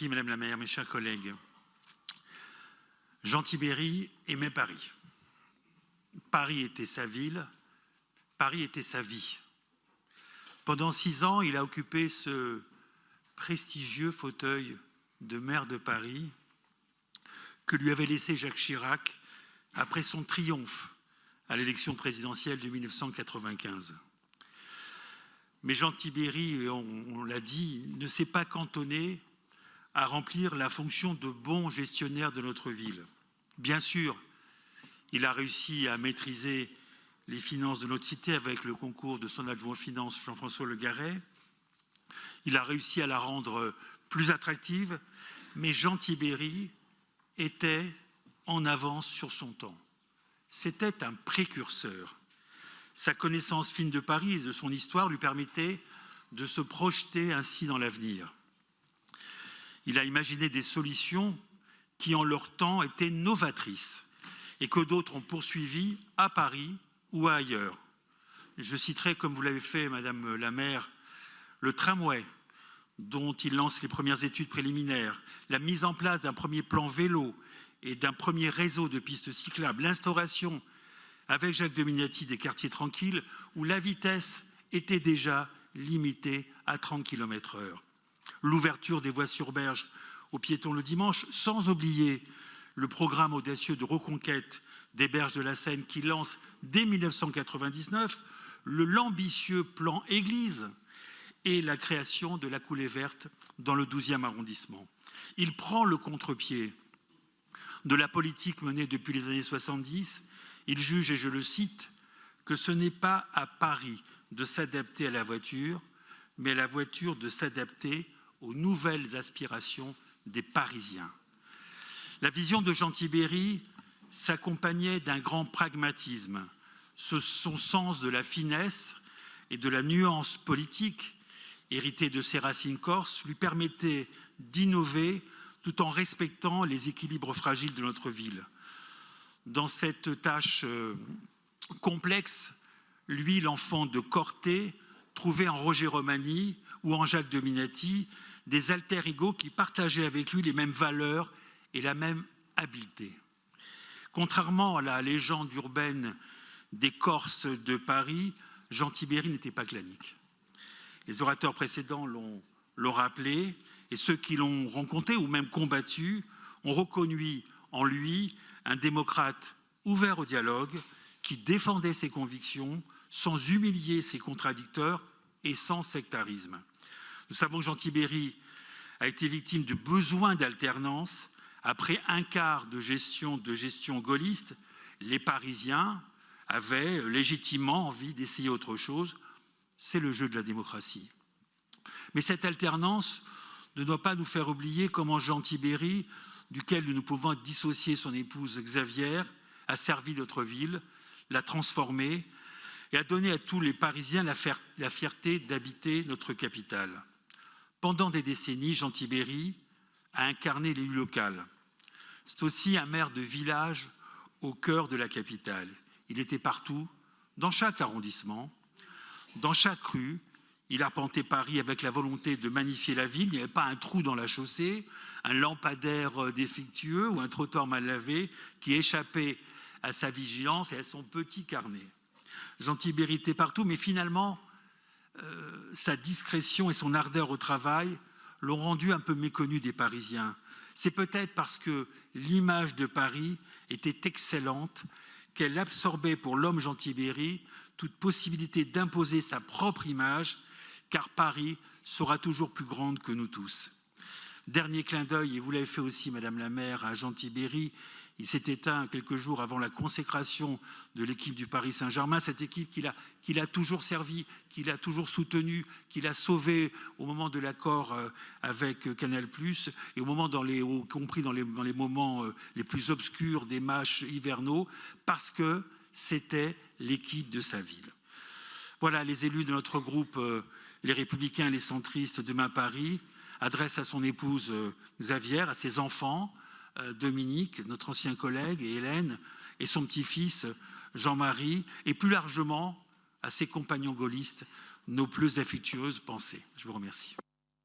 Merci Madame la maire, mes chers collègues. Jean Tibéri aimait Paris. Paris était sa ville, Paris était sa vie. Pendant 6 ans, il a occupé ce prestigieux fauteuil de maire de Paris que lui avait laissé Jacques Chirac après son triomphe à l'élection présidentielle de 1995. Mais Jean Tibéri, on l'a dit, ne s'est pas cantonné à remplir la fonction de bon gestionnaire de notre ville. Bien sûr, il a réussi à maîtriser les finances de notre cité avec le concours de son adjoint aux finances, Jean-François Le Garret. Il a réussi à la rendre plus attractive, mais Jean Tibéri était en avance sur son temps. C'était un précurseur. Sa connaissance fine de Paris et de son histoire lui permettait de se projeter ainsi dans l'avenir. Il a imaginé des solutions qui, en leur temps, étaient novatrices et que d'autres ont poursuivies à Paris ou ailleurs. Je citerai, comme vous l'avez fait, Madame la maire, le tramway, dont il lance les premières études préliminaires, la mise en place d'un premier plan vélo et d'un premier réseau de pistes cyclables, l'instauration avec Jacques Dominati des quartiers tranquilles où la vitesse était déjà limitée à 30 km/h. L'ouverture des voies sur berge aux piétons le dimanche, sans oublier le programme audacieux de reconquête des berges de la Seine qui lance dès 1999 l'ambitieux plan Église et la création de la coulée verte dans le 12e arrondissement. Il prend le contre-pied de la politique menée depuis les années 70. Il juge, et je le cite, que ce n'est pas à Paris de s'adapter à la voiture, mais à la voiture de s'adapter aux nouvelles aspirations des Parisiens. La vision de Jean Tibéri s'accompagnait d'un grand pragmatisme. Son sens de la finesse et de la nuance politique, hérité de ses racines corses, lui permettait d'innover tout en respectant les équilibres fragiles de notre ville. Dans cette tâche complexe, lui, l'enfant de Corté, trouvait en Roger Romani ou en Jacques Dominati des alter-ego qui partageaient avec lui les mêmes valeurs et la même habileté. Contrairement à la légende urbaine des Corses de Paris, Jean Tibéri n'était pas clanique. Les orateurs précédents l'ont rappelé, et ceux qui l'ont rencontré ou même combattu ont reconnu en lui un démocrate ouvert au dialogue qui défendait ses convictions sans humilier ses contradicteurs et sans sectarisme. Nous savons que Jean Tibéri a été victime du besoin d'alternance. Après un quart de gestion gaulliste, les Parisiens avaient légitimement envie d'essayer autre chose. C'est le jeu de la démocratie. Mais cette alternance ne doit pas nous faire oublier comment Jean Tibéri, duquel nous pouvons dissocier son épouse Xavière, a servi notre ville, l'a transformée et a donné à tous les Parisiens la fierté d'habiter notre capitale. Pendant des décennies, Jean Tibéri a incarné l'élu local. C'est aussi un maire de village au cœur de la capitale. Il était partout, dans chaque arrondissement, dans chaque rue. Il arpentait Paris avec la volonté de magnifier la ville. Il n'y avait pas un trou dans la chaussée, un lampadaire défectueux ou un trottoir mal lavé qui échappait à sa vigilance et à son petit carnet. Jean Tibéri était partout, mais finalement, sa discrétion et son ardeur au travail l'ont rendu un peu méconnu des Parisiens. C'est peut-être parce que l'image de Paris était excellente qu'elle absorbait pour l'homme Jean Tibéri toute possibilité d'imposer sa propre image, car Paris sera toujours plus grande que nous tous. Dernier clin d'œil, et vous l'avez fait aussi, Madame la maire, à Jean Tibéri. Il s'est éteint quelques jours avant la consécration de l'équipe du Paris Saint-Germain, cette équipe qu'il a toujours servi, qu'il a toujours soutenu, qu'il a sauvé au moment de l'accord avec Canal+, et au moment, y compris dans les moments les plus obscurs des matchs hivernaux, parce que c'était l'équipe de sa ville. Voilà, les élus de notre groupe, les Républicains et les centristes Demain Paris, adressent à son épouse Xavière, à ses enfants, Dominique, notre ancien collègue, et Hélène, et son petit-fils Jean-Marie, et plus largement à ses compagnons gaullistes, nos plus affectueuses pensées. Je vous remercie.